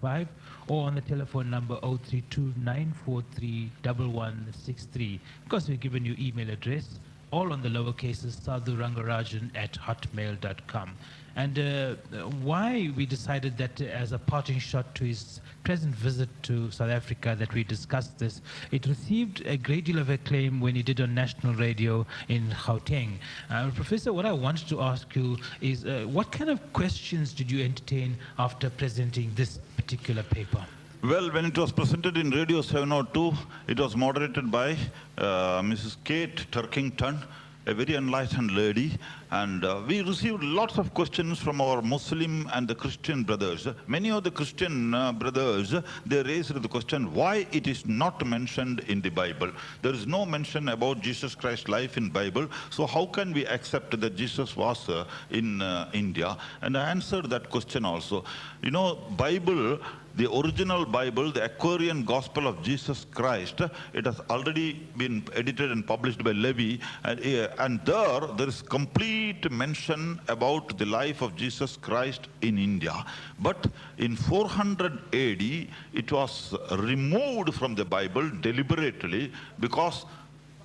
945 or on the telephone number 032 943 1163. Of course, we've given you email address, all on the lower cases, sadhurangarajan@hotmail.com. And why we decided that as a parting shot to his present visit to South Africa that we discussed this, it received a great deal of acclaim when he did on national radio in Gauteng. Professor, what I wanted to ask you is what kind of questions did you entertain after presenting this particular paper? Well, when it was presented in Radio 702, it was moderated by Mrs. Kate Turkington, a very enlightened lady, and we received lots of questions from our Muslim and the Christian brothers. Many of the Christian brothers, they raised the question why it is not mentioned in the Bible. There is no mention about Jesus Christ's life in Bible, so how can we accept that Jesus was in India? And I answered that question also. You know, Bible, the original Bible, the Aquarian Gospel of Jesus Christ, it has already been edited and published by Levi, and there is complete mention about the life of Jesus Christ in India. But in 400 AD, it was removed from the Bible deliberately because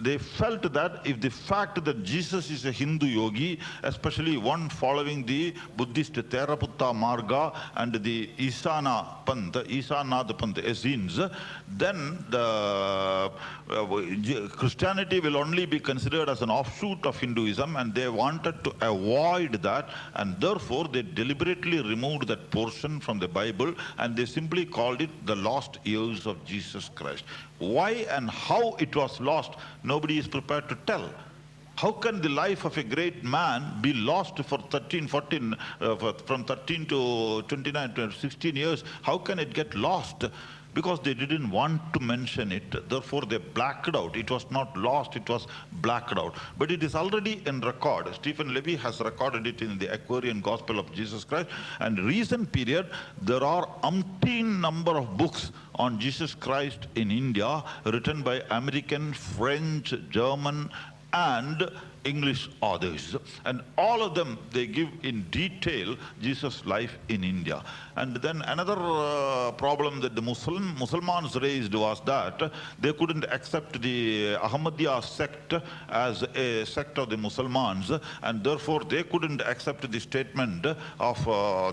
they felt that if the fact that Jesus is a Hindu yogi, especially one following the Buddhist Theraputta Marga and the Isana Pantha, Essenes, then the Christianity will only be considered as an offshoot of Hinduism, and they wanted to avoid that, and therefore they deliberately removed that portion from the Bible, and they simply called it the lost years of Jesus Christ. Why and how it was lost, nobody is prepared to tell. How can the life of a great man be lost for 13, 14, from 13 to 29 to 16 years? How can it get lost? Because they didn't want to mention it, therefore they blacked out. It was not lost, it was blacked out. But it is already in record. Stephen Levy has recorded it in the Aquarian Gospel of Jesus Christ. And recent period, there are umpteen number of books on Jesus Christ in India, written by American, French, German, and English authors. And all of them, they give in detail Jesus' life in India. And then another problem that the Muslims raised was that they couldn't accept the Ahmadiyya sect as a sect of the Muslims, and therefore they couldn't accept the statement of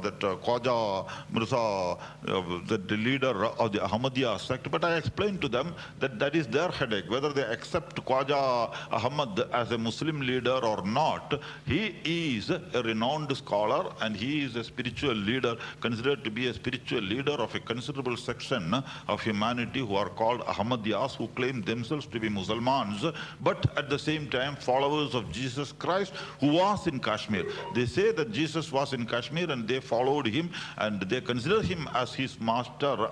that Khwaja Mirza, the leader of the Ahmadiyya sect. But I explained to them that that is their headache, whether they accept Khwaja Ahmad as a Muslim leader or not. He is a renowned scholar and he is a spiritual leader, considered to be a spiritual leader of a considerable section of humanity who are called Ahmadiyyas, who claim themselves to be Muslims, but at the same time followers of Jesus Christ, who was in Kashmir. They say that Jesus was in Kashmir and they followed him and they consider him as his master,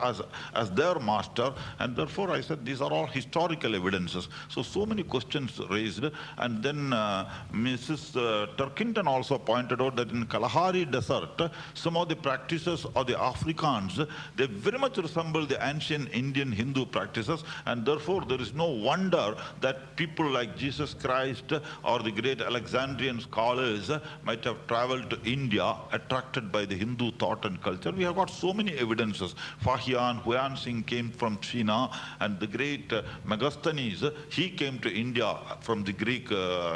as their master, and therefore I said these are all historical evidences. So many questions raised. And then Mrs. Turkington also pointed out that in Kalahari Desert, some of the practices of the Africans, they very much resemble the ancient Indian Hindu practices, and therefore there is no wonder that people like Jesus Christ or the great Alexandrian scholars might have traveled to India attracted by the Hindu thought and culture. We have got so many evidences. Fahian, Huan Singh came from China, and the great Megasthenes, he came to India from the Greek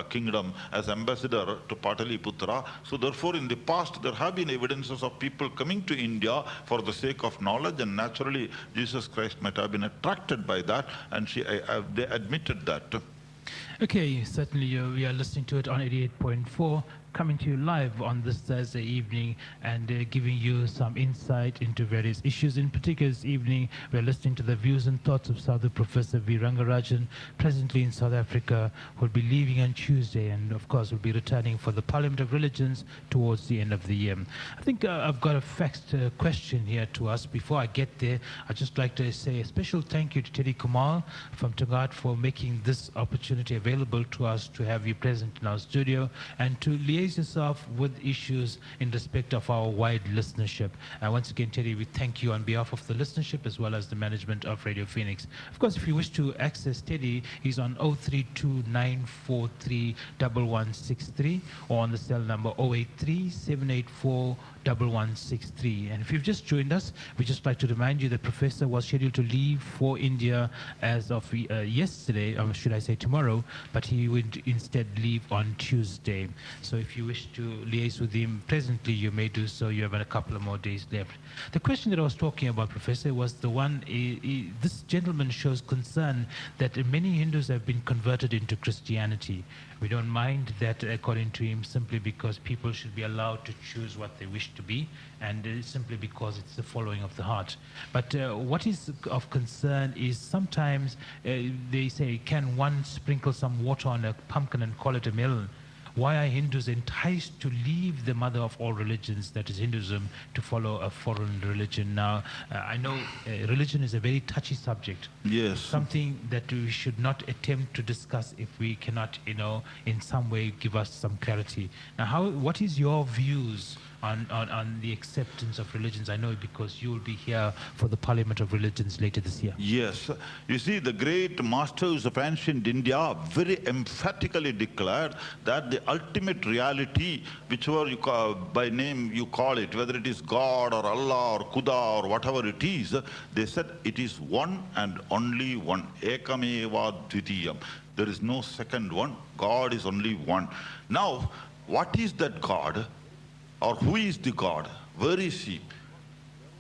kingdom as ambassador to Pataliputra. So therefore in the past there have been evidences of people coming to India for the sake of knowledge, and naturally Jesus Christ might have been attracted by that, and they admitted that. Okay, certainly we are listening to it on 88.4. Coming to you live on this Thursday evening and giving you some insight into various issues. In particular this evening, we're listening to the views and thoughts of Sadhu Professor V. Rangarajan, presently in South Africa, who will be leaving on Tuesday and of course will be returning for the Parliament of Religions towards the end of the year. I think I've got a faxed question here to us. Before I get there, I'd just like to say a special thank you to Teddy Kumar from Tagat for making this opportunity available to us to have you present in our studio and to liaise yourself with issues in respect of our wide listenership. Once again, Teddy, we thank you on behalf of the listenership as well as the management of Radio Phoenix. Of course, if you wish to access Teddy, he's on 032-943-1163 or on the cell number 083-784 1163. And if you've just joined us, we'd just like to remind you that Professor was scheduled to leave for India as of yesterday, or should I say tomorrow, but he would instead leave on Tuesday. So if you wish to liaise with him presently, you may do so. You have a couple of more days left. The question that I was talking about, Professor, was the one, this gentleman shows concern that many Hindus have been converted into Christianity. We don't mind that, according to him, simply because people should be allowed to choose what they wish to be, and simply because it's the following of the heart. But what is of concern is sometimes they say, can one sprinkle some water on a pumpkin and call it a melon? Why are Hindus enticed to leave the mother of all religions, that is Hinduism, to follow a foreign religion? Now, I know religion is a very touchy subject. Yes. Something that we should not attempt to discuss if we cannot, in some way give us some clarity. Now, what is your views on the acceptance of religions? I know because you will be here for the Parliament of Religions later this year. Yes. You see, the great masters of ancient India very emphatically declared that the ultimate reality, whichever you call, by name you call it, whether it is God or Allah or Khuda or whatever it is, they said it is one and only one. Ekameva dvitiyam. There is no second one. God is only one. Now, what is that God? Or who is the God? Where is he?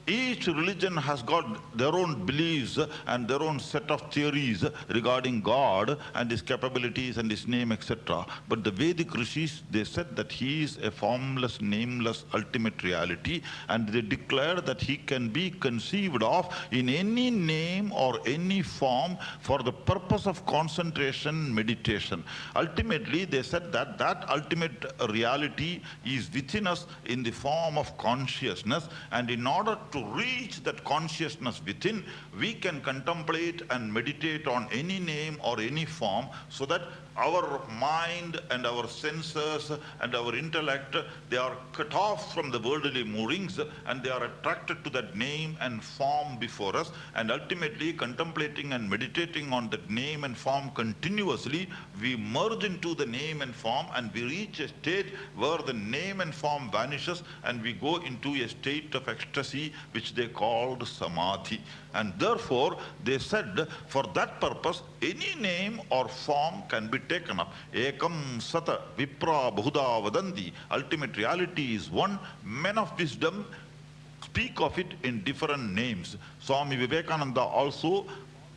Each religion has got their own beliefs and their own set of theories regarding God and his capabilities and his name, etc. But the Vedic rishis, they said that he is a formless, nameless, ultimate reality, and they declared that he can be conceived of in any name or any form for the purpose of concentration, meditation. Ultimately, they said that that ultimate reality is within us in the form of consciousness, and in order to reach that consciousness within, we can contemplate and meditate on any name or any form, so that our mind and our senses and our intellect, they are cut off from the worldly moorings and they are attracted to that name and form before us, and ultimately contemplating and meditating on that name and form continuously, we merge into the name and form and we reach a state where the name and form vanishes and we go into a state of ecstasy which they called samadhi. And therefore, they said, for that purpose, any name or form can be taken up. Ekam sata vipra bahuda vadanti. Ultimate reality is one. Men of wisdom speak of it in different names. Swami Vivekananda also,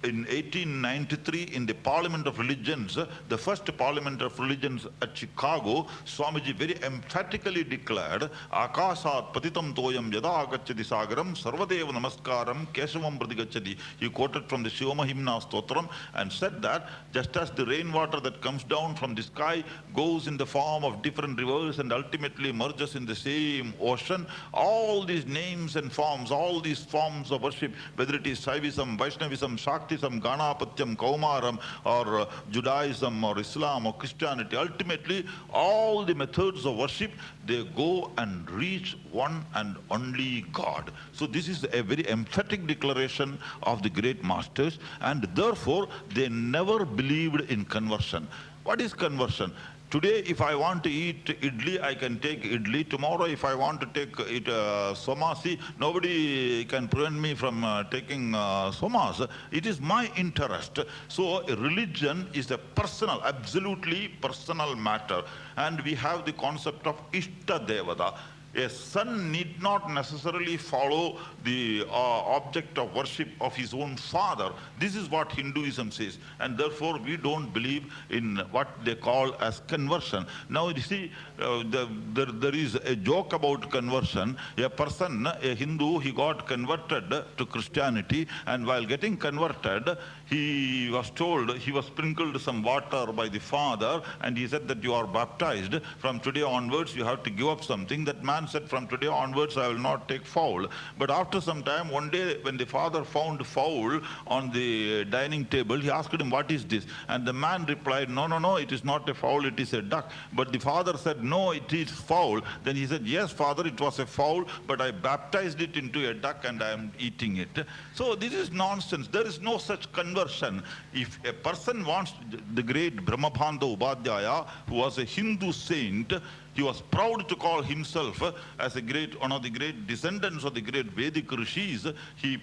in 1893, in the Parliament of Religions, the first Parliament of Religions at Chicago, Swamiji very emphatically declared, Akasat patitam toyam yada agacchati sagaram sarvadeva namaskaram keshavam pradigacchati. He quoted from the Shivamahimna Stotram and said that just as the rainwater that comes down from the sky goes in the form of different rivers and ultimately merges in the same ocean, all these names and forms, all these forms of worship, whether it is Saivism, Vaishnavism, Shakti, Ganapatyam, Kaumaram, or Judaism, or Islam, or Christianity, ultimately all the methods of worship, they go and reach one and only God. So this is a very emphatic declaration of the great masters, and therefore they never believed in conversion. What is conversion? Today, if I want to eat idli, I can take idli. Tomorrow, if I want to take it somasi, nobody can prevent me from taking somas. It is my interest. So religion is a personal, absolutely personal matter. And we have the concept of Ishta Devata. A son need not necessarily follow the object of worship of his own father. This is what Hinduism says, and therefore we don't believe in what they call as conversion. Now you see, there is a joke about conversion. A person, a Hindu, he got converted to Christianity, and while getting converted, he was told, he was sprinkled some water by the father, and he said that you are baptized. From today onwards, you have to give up something. That man said, from today onwards, I will not take fowl. But after some time, one day, when the father found fowl on the dining table, he asked him, what is this? And the man replied, no, no, no, it is not a fowl, it is a duck. But the father said, no, it is fowl. Then he said, yes, father, it was a fowl, but I baptized it into a duck and I am eating it. So this is nonsense. There is no such conversion. If a person wants, the great Brahmabhanda Ubadhyaya, who was a Hindu saint, He was proud to call himself as one of the great descendants of the great Vedic rishis. He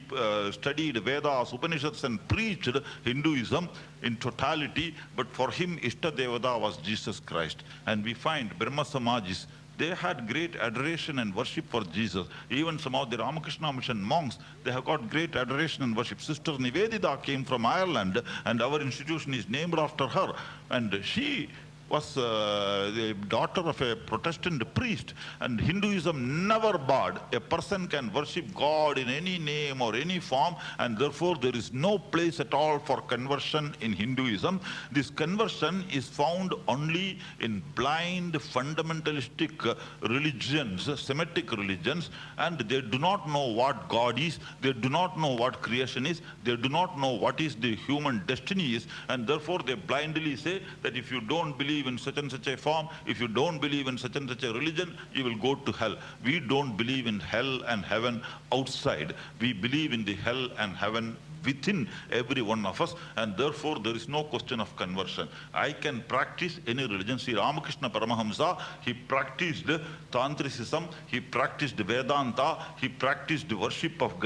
studied Vedas, Upanishads, and preached Hinduism in totality. But for him, Ishtadevata was Jesus Christ. And we find Brahma Samajis, they had great adoration and worship for Jesus. Even some of the Ramakrishna Mission monks, they have got great adoration and worship. Sister Nivedita came from Ireland, and our institution is named after her. And she was the daughter of a Protestant priest, and Hinduism never barred. A person can worship God in any name or any form, and therefore there is no place at all for conversion in Hinduism. This conversion is found only in blind fundamentalistic religions, Semitic religions, and they do not know what God is, they do not know what creation is, they do not know what is the human destiny is, and therefore they blindly say that if you don't believe in such and such a form, if you don't believe in such and such a religion, you will go to hell. We don't believe in hell and heaven outside. We believe in the hell and heaven within every one of us, and therefore there is no question of conversion. I can practice any religion. Sri Ramakrishna Paramahamsa, he practiced Tantricism, he practiced Vedanta, he practiced worship of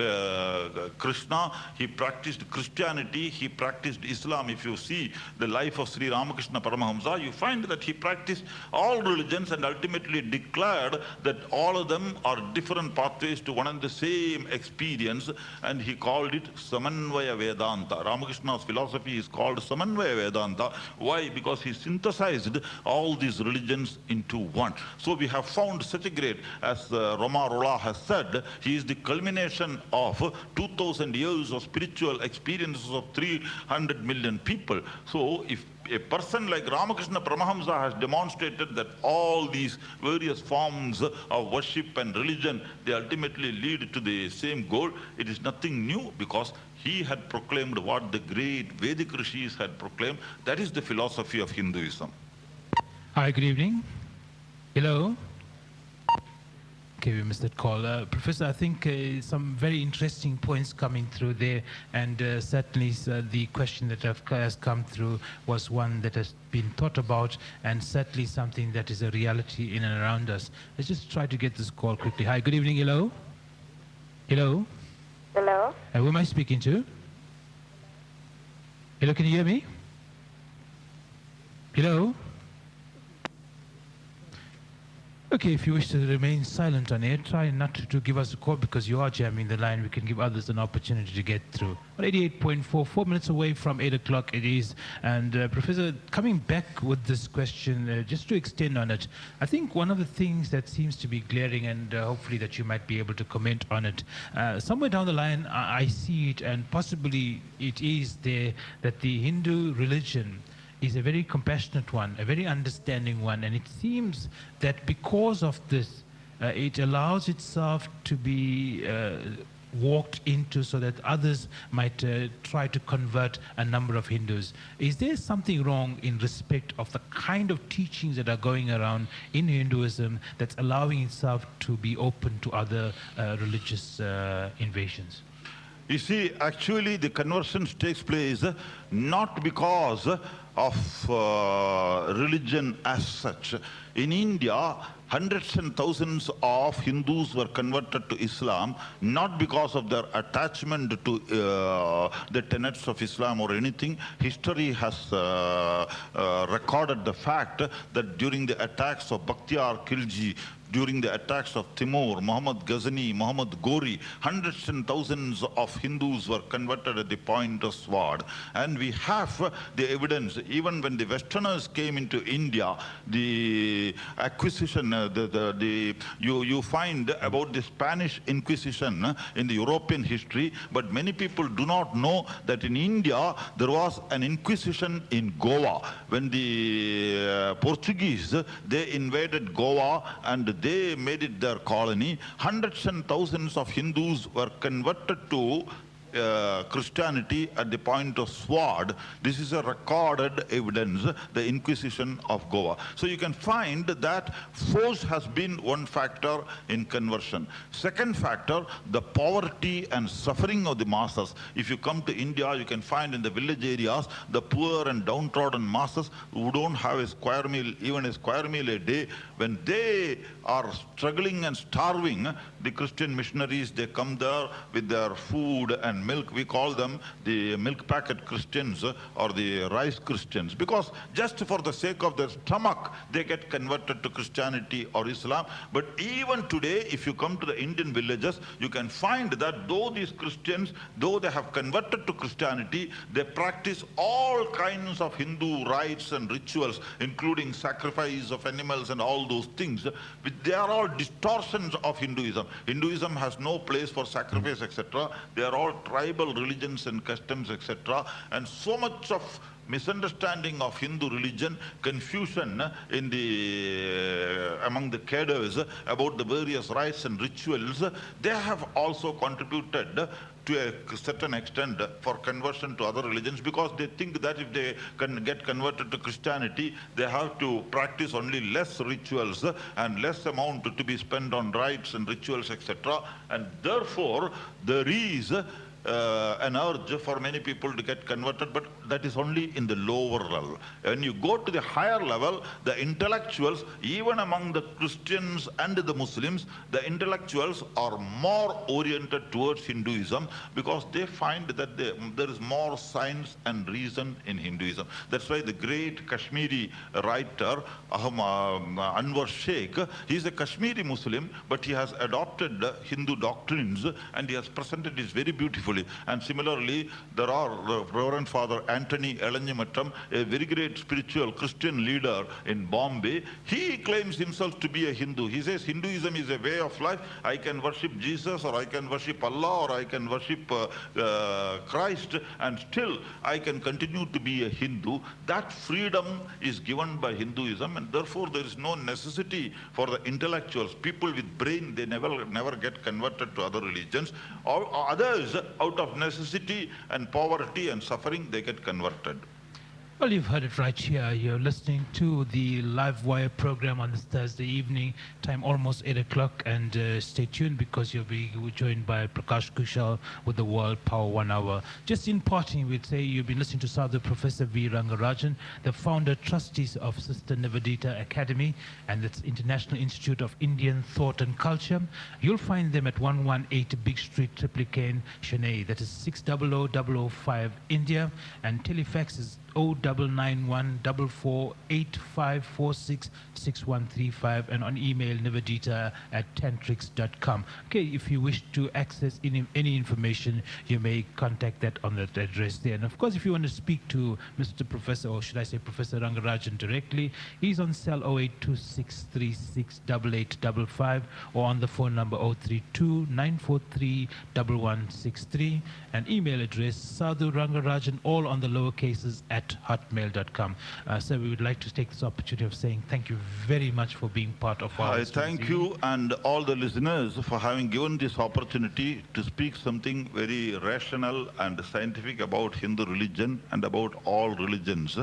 Krishna, he practiced Christianity, he practiced Islam. If you see the life of Sri Ramakrishna Paramahamsa, you find that he practiced all religions and ultimately declared that all of them are different pathways to one and the same experience, and he called it Samanvaya Vedanta. Ramakrishna's philosophy is called Samanvaya Vedanta. Why? Because he synthesized all these religions into one. So we have found such a great, as Roma Rolla has said, he is the culmination of 2000 years of spiritual experiences of 300 million people. So if a person like Ramakrishna Paramahamsa has demonstrated that all these various forms of worship and religion, they ultimately lead to the same goal, it is nothing new, because he had proclaimed what the great Vedic rishis had proclaimed. That is the philosophy of Hinduism. Hi, good evening. Hello. Okay, we missed that call. Professor, I think some very interesting points coming through there, and certainly the question that has come through was one that has been thought about, and certainly something that is a reality in and around us. Let's just try to get this call quickly. Hi, good evening. Hello. Hello. Hello? Who am I speaking to? Hello, can you hear me? Hello? Okay, if you wish to remain silent on air, try not to give us a call, because you are jamming the line. We can give others an opportunity to get through. 88.4, 4 minutes away from 8 o'clock it is. And Professor, coming back with this question, just to extend on it, I think one of the things that seems to be glaring, and hopefully that you might be able to comment on it, somewhere down the line I see it, and possibly it is there, that the Hindu religion is a very compassionate one, a very understanding one, and it seems that because of this, it allows itself to be walked into so that others might try to convert a number of Hindus. Is there something wrong in respect of the kind of teachings that are going around in Hinduism that's allowing itself to be open to other religious invasions? You see, actually the conversions takes place not because of religion as such. In India, hundreds and thousands of Hindus were converted to Islam, not because of their attachment to the tenets of Islam or anything. History has recorded the fact that during the attacks of Bakhtiyar Khilji, during the attacks of Timur, Muhammad Ghazni, Muhammad Ghori, hundreds and thousands of Hindus were converted at the point of sword. And we have the evidence, even when the Westerners came into India, the acquisition, you find about the Spanish Inquisition in the European history, but many people do not know that in India there was an Inquisition in Goa. When the Portuguese, they invaded Goa and they made it their colony. Hundreds and thousands of Hindus were converted to Christianity at the point of sword. This is a recorded evidence, the Inquisition of Goa. So you can find that force has been one factor in conversion. Second factor, the poverty and suffering of the masses. If you come to India, you can find in the village areas the poor and downtrodden masses who don't have a square meal, even a square meal a day. When they are struggling and starving, the Christian missionaries, they come there with their food and milk. We call them the milk packet Christians or the rice Christians, because just for the sake of their stomach, they get converted to Christianity or Islam. But even today, if you come to the Indian villages, you can find that though these Christians, though they have converted to Christianity, they practice all kinds of Hindu rites and rituals, including sacrifice of animals and all those things. They are all distortions of Hinduism. Hinduism has no place for sacrifice, etc. They are all tribal religions and customs, etc. And so much of misunderstanding of Hindu religion, confusion in the among the cadres about the various rites and rituals, they have also contributed to a certain extent for conversion to other religions, because they think that if they can get converted to Christianity, they have to practice only less rituals and less amount to be spent on rites and rituals, etc. And therefore, there is an urge for many people to get converted, but that is only in the lower level. When you go to the higher level, the intellectuals, even among the Christians and the Muslims, the intellectuals are more oriented towards Hinduism, because they find that there is more science and reason in Hinduism. That's why the great Kashmiri writer Anwar Sheikh, he is a Kashmiri Muslim, but he has adopted Hindu doctrines and he has presented it very beautifully. And similarly, there are Reverend Father Anthony Elanyamattam, a very great spiritual Christian leader in Bombay. He claims himself to be a Hindu. He says Hinduism is a way of life. I can worship Jesus, or I can worship Allah, or I can worship Christ, and still I can continue to be a Hindu. That freedom is given by Hinduism, and therefore there is no necessity for the intellectuals. People with brain, they never get converted to other religions. Or others, out of necessity and poverty and suffering, they get converted. Well, you've heard it right here. You're listening to the Live Wire program on this Thursday evening, time almost 8 o'clock, and stay tuned, because you'll be joined by Prakash Kushal with the World Power 1 Hour. Just in parting, we'd say you've been listening to Sadhu Professor V. Rangarajan, the founder trustees of Sister Nivedita Academy and its International Institute of Indian Thought and Culture. You'll find them at 118 Big Street, Triplicane, Chennai. That is 600005 India, and telefax is 0991 4485466135, and on email nivedita@tantrix.com. Okay, if you wish to access any information, you may contact that on that address there. And of course, if you want to speak to Mr. Professor, or should I say Professor Rangarajan directly, he's on cell 0826368855, or on the phone number 032-943-1163, and email address Sadhu Rangarajan, all on the lower cases, @hotmail.com. So we would like to take this opportunity of saying thank you very much for being part of our... I thank you and all the listeners for having given this opportunity to speak something very rational and scientific about Hindu religion and about all religions.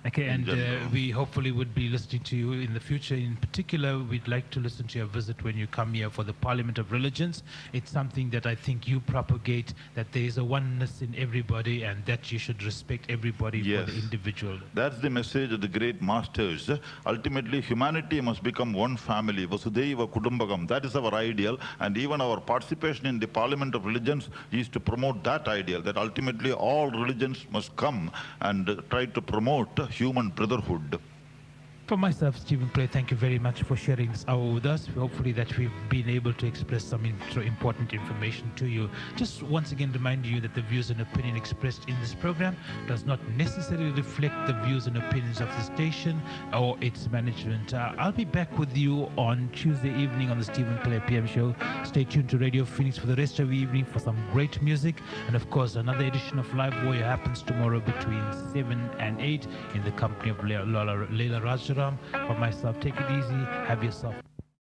Okay, and we hopefully would be listening to you in the future. In particular, we'd like to listen to your visit when you come here for the Parliament of Religions. It's something that I think you propagate, that there is a oneness in everybody and that you should respect everybody for the individual. That's the message of the great masters. Ultimately, humanity must become one family. Vasudhaiva Kudumbakam. That is our ideal. And even our participation in the Parliament of Religions is to promote that ideal, that ultimately all religions must come and try to promote human brotherhood. For myself, Stephen Clay, thank you very much for sharing this hour with us. Hopefully that we've been able to express some important information to you. Just once again remind you that the views and opinion expressed in this program does not necessarily reflect the views and opinions of the station or its management. I'll be back with you on Tuesday evening on the Stephen Clay PM show. Stay tuned to Radio Phoenix for the rest of the evening for some great music. And of course, another edition of Live Warrior happens tomorrow between 7 and 8 in the company of Leila Rajaram. For myself, take it easy. Have yourself